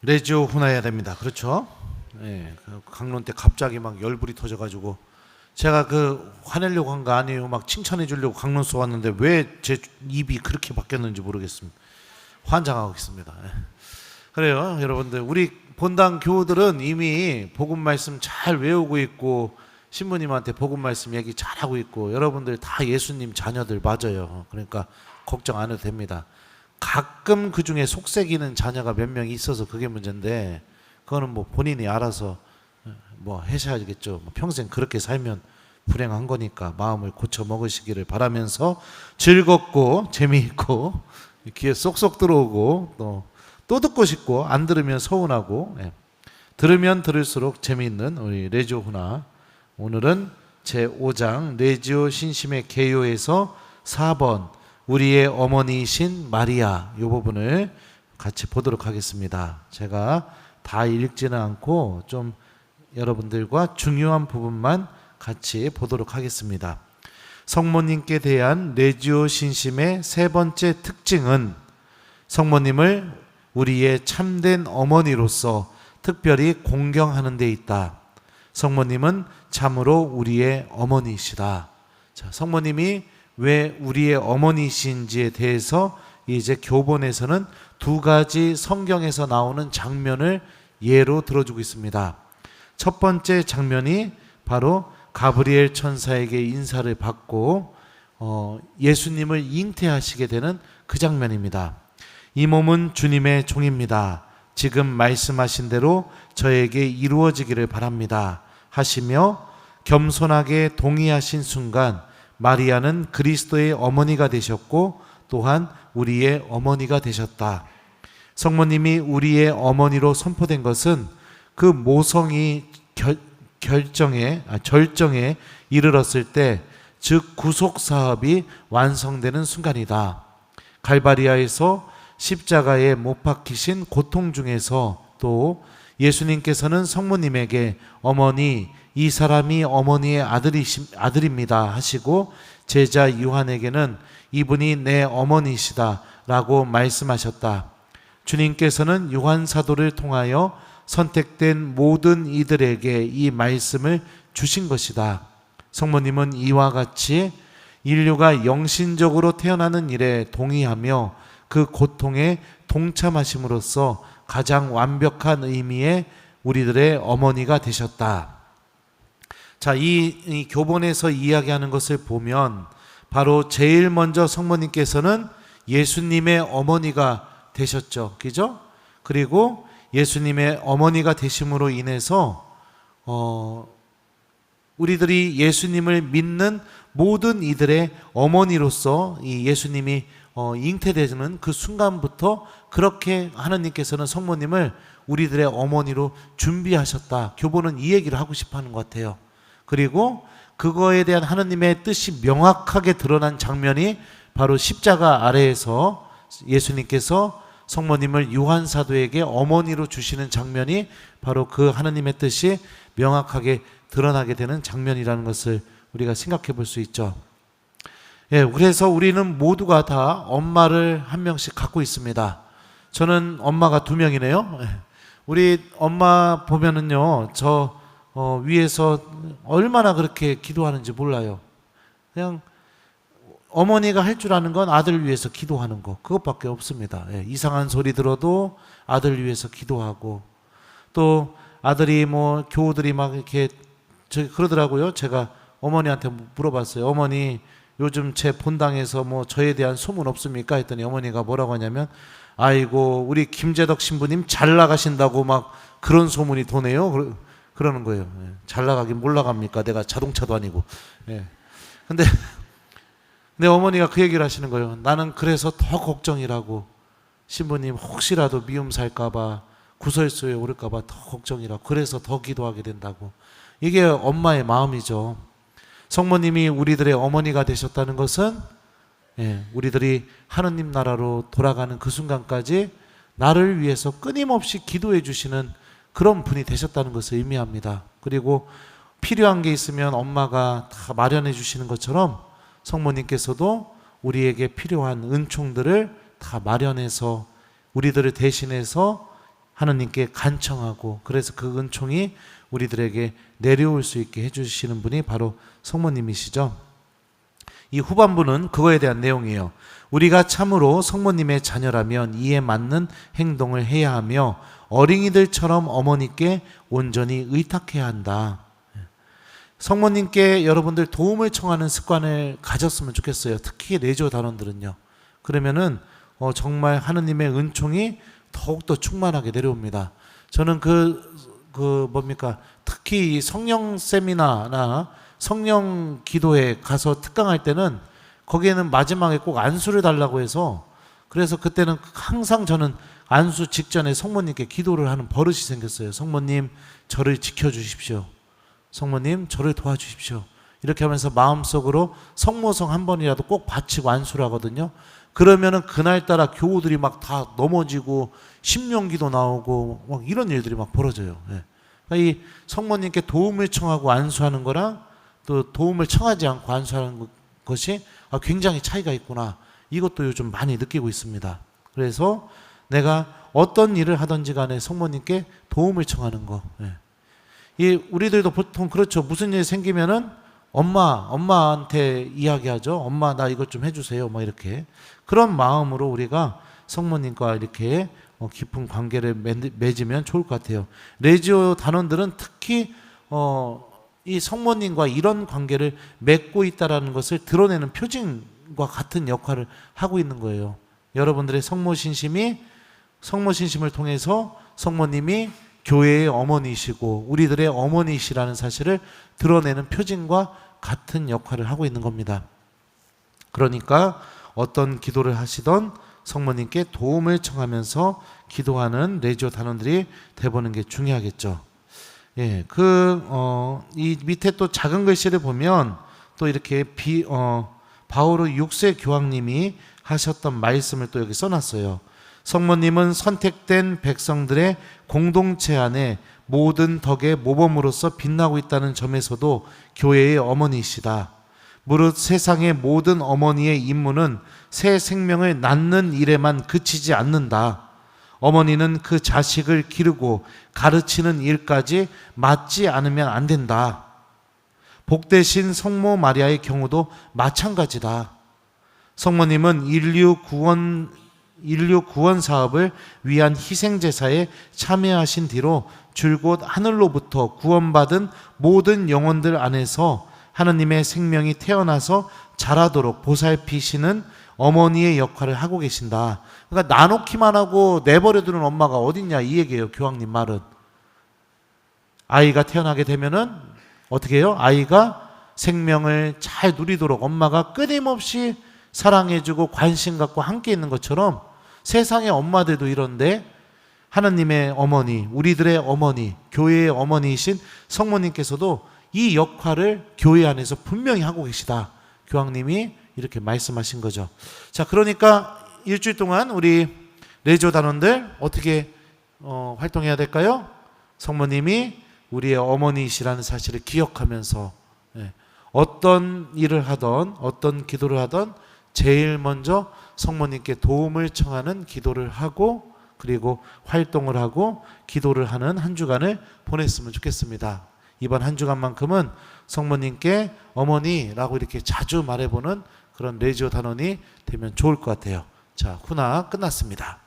레지오 혼나야 됩니다. 그렇죠? 예, 그 강론 때 갑자기 막 열불이 터져가지고 제가 화내려고 한 거 아니에요. 막 칭찬해 주려고 강론 쏘았는데 왜 제 입이 그렇게 바뀌었는지 모르겠습니다. 환장하고 있습니다. 예. 그래요, 여러분들. 우리 본당 교우들은 이미 복음 말씀 잘 외우고 있고 신부님한테 복음 말씀 얘기 잘하고 있고 여러분들 다 예수님 자녀들 맞아요. 그러니까 걱정 안 해도 됩니다. 가끔 그 중에 속색이는 자녀가 몇 명 있어서 그게 문제인데 그거는 뭐 본인이 알아서 뭐 하셔야겠죠. 평생 그렇게 살면 불행한 거니까 마음을 고쳐 먹으시기를 바라면서 즐겁고 재미있고 귀에 쏙쏙 들어오고 또 듣고 싶고 안 들으면 서운하고 들으면 들을수록 재미있는 우리 레지오 훈화, 오늘은 제5장 레지오 신심의 개요에서 4번 우리의 어머니이신 마리아, 이 부분을 같이 보도록 하겠습니다. 제가 다 읽지는 않고 좀 여러분들과 중요한 부분만 같이 보도록 하겠습니다. 성모님께 대한 레지오 신심의 세 번째 특징은 성모님을 우리의 참된 어머니로서 특별히 공경하는 데 있다. 성모님은 참으로 우리의 어머니이시다. 자, 성모님이 왜 우리의 어머니이신지에 대해서 이제 교본에서는 두 가지 성경에서 나오는 장면을 예로 들어주고 있습니다. 첫 번째 장면이 바로 가브리엘 천사에게 인사를 받고 예수님을 잉태하시게 되는 그 장면입니다. 이 몸은 주님의 종입니다. 지금 말씀하신 대로 저에게 이루어지기를 바랍니다 하시며 겸손하게 동의하신 순간 마리아는 그리스도의 어머니가 되셨고 또한 우리의 어머니가 되셨다. 성모님이 우리의 어머니로 선포된 것은 그 모성이 절정에 이르렀을 때, 즉 구속 사업이 완성되는 순간이다. 갈바리아에서 십자가에 못 박히신 고통 중에서 또 예수님께서는 성모님에게 어머니, 이 사람이 어머니의 아들입니다 하시고 제자 요한에게는 이분이 내 어머니시다 라고 말씀하셨다. 주님께서는 요한 사도를 통하여 선택된 모든 이들에게 이 말씀을 주신 것이다. 성모님은 이와 같이 인류가 영신적으로 태어나는 일에 동의하며 그 고통에 동참하심으로써 가장 완벽한 의미의 우리들의 어머니가 되셨다. 자, 이 교본에서 이야기하는 것을 보면 바로 제일 먼저 성모님께서는 예수님의 어머니가 되셨죠. 그죠? 그리고 예수님의 어머니가 되심으로 인해서 우리들이 예수님을 믿는 모든 이들의 어머니로서 이 예수님이 잉태되는 그 순간부터 그렇게 하나님께서는 성모님을 우리들의 어머니로 준비하셨다. 교본은 이 얘기를 하고 싶어 하는 것 같아요. 그리고 그거에 대한 하나님의 뜻이 명확하게 드러난 장면이 바로 십자가 아래에서 예수님께서 성모님을 요한 사도에게 어머니로 주시는 장면이 바로 그 하나님의 뜻이 명확하게 드러나게 되는 장면이라는 것을 우리가 생각해 볼 수 있죠. 예, 그래서 우리는 모두가 다 엄마를 한 명씩 갖고 있습니다. 저는 엄마가 2명이네요. 우리 엄마 보면은요, 저 위에서 얼마나 그렇게 기도하는지 몰라요. 그냥 어머니가 할 줄 아는 건 아들 위해서 기도하는 거, 그것밖에 없습니다. 예, 이상한 소리 들어도 아들 위해서 기도하고, 또 아들이 뭐 교우들이 막 이렇게 그러더라고요. 제가 어머니한테 물어봤어요. 어머니, 요즘 제 본당에서 뭐 저에 대한 소문 없습니까? 했더니 어머니가 뭐라고 하냐면, 아이고 우리 김재덕 신부님 잘 나가신다고 막 그런 소문이 도네요. 그러는 거예요. 예, 잘 나가긴 뭘 나갑니까? 내가 자동차도 아니고. 예. 근데 어머니가 그 얘기를 하시는 거예요. 나는 그래서 더 걱정이라고. 신부님 혹시라도 미움 살까봐, 구설수에 오를까봐 더 걱정이라고. 그래서 더 기도하게 된다고. 이게 엄마의 마음이죠. 성모님이 우리들의 어머니가 되셨다는 것은 우리들이 하느님 나라로 돌아가는 그 순간까지 나를 위해서 끊임없이 기도해 주시는 그런 분이 되셨다는 것을 의미합니다. 그리고 필요한 게 있으면 엄마가 다 마련해 주시는 것처럼 성모님께서도 우리에게 필요한 은총들을 다 마련해서 우리들을 대신해서 하느님께 간청하고, 그래서 그 은총이 우리들에게 내려올 수 있게 해주시는 분이 바로 성모님이시죠. 이 후반부는 그거에 대한 내용이에요. 우리가 참으로 성모님의 자녀라면 이에 맞는 행동을 해야 하며 어린이들처럼 어머니께 온전히 의탁해야 한다. 성모님께 여러분들 도움을 청하는 습관을 가졌으면 좋겠어요. 특히 레지오 단원들은요. 그러면은 정말 하느님의 은총이 더욱더 충만하게 내려옵니다. 저는 특히 성령 세미나나 성령 기도에 가서 특강할 때는 거기에는 마지막에 꼭 안수를 달라고 해서, 그래서 그때는 항상 저는 안수 직전에 성모님께 기도를 하는 버릇이 생겼어요. 성모님, 저를 지켜주십시오. 성모님, 저를 도와주십시오. 이렇게 하면서 마음속으로 성모성 한 번이라도 꼭 바치고 안수를 하거든요. 그러면은 그날따라 교우들이 막 다 넘어지고 심령기도 나오고 막 이런 일들이 막 벌어져요. 그러니까 이 성모님께 도움을 청하고 안수하는 거랑 또 도움을 청하지 않고 안수하는 것이 굉장히 차이가 있구나. 이것도 요즘 많이 느끼고 있습니다. 그래서 내가 어떤 일을 하든지 간에 성모님께 도움을 청하는 거. 우리들도 보통 그렇죠. 무슨 일 생기면은 엄마한테 이야기하죠. 엄마, 나 이것 좀 해주세요. 막 이렇게. 그런 마음으로 우리가 성모님과 이렇게 깊은 관계를 맺으면 좋을 것 같아요. 레지오 단원들은 특히 이 성모님과 이런 관계를 맺고 있다는 것을 드러내는 표징과 같은 역할을 하고 있는 거예요. 여러분들의 성모신심을 통해서 성모님이 교회의 어머니이시고 우리들의 어머니이시라는 사실을 드러내는 표징과 같은 역할을 하고 있는 겁니다. 그러니까 어떤 기도를 하시던 성모님께 도움을 청하면서 기도하는 레지오 단원들이 돼보는 게 중요하겠죠. 이 밑에 또 작은 글씨를 보면 또 이렇게 바오로 6세 교황님이 하셨던 말씀을 또 여기 써놨어요. 성모님은 선택된 백성들의 공동체 안에 모든 덕의 모범으로서 빛나고 있다는 점에서도 교회의 어머니이시다. 무릇 세상의 모든 어머니의 임무는 새 생명을 낳는 일에만 그치지 않는다. 어머니는 그 자식을 기르고 가르치는 일까지 맡지 않으면 안 된다. 복되신 성모 마리아의 경우도 마찬가지다. 성모님은 인류 구원 사업을 위한 희생제사에 참여하신 뒤로 줄곧 하늘로부터 구원받은 모든 영혼들 안에서 하느님의 생명이 태어나서 자라도록 보살피시는 어머니의 역할을 하고 계신다. 그러니까 나놓기만 하고 내버려두는 엄마가 어딨냐 이 얘기예요. 교황님 말은. 아이가 태어나게 되면은 어떻게 해요? 아이가 생명을 잘 누리도록 엄마가 끊임없이 사랑해주고 관심 갖고 함께 있는 것처럼 세상의 엄마들도 이런데 하느님의 어머니, 우리들의 어머니, 교회의 어머니이신 성모님께서도 이 역할을 교회 안에서 분명히 하고 계시다. 교황님이 이렇게 말씀하신 거죠. 자, 그러니까 일주일 동안 우리 레지오 단원들 어떻게 활동해야 될까요? 성모님이 우리의 어머니이시라는 사실을 기억하면서 어떤 일을 하던 어떤 기도를 하던 제일 먼저 성모님께 도움을 청하는 기도를 하고 그리고 활동을 하고 기도를 하는 한 주간을 보냈으면 좋겠습니다. 이번 한 주간만큼은 성모님께 어머니라고 이렇게 자주 말해보는 그런 레지오 단원이 되면 좋을 것 같아요. 자, 훈화 끝났습니다.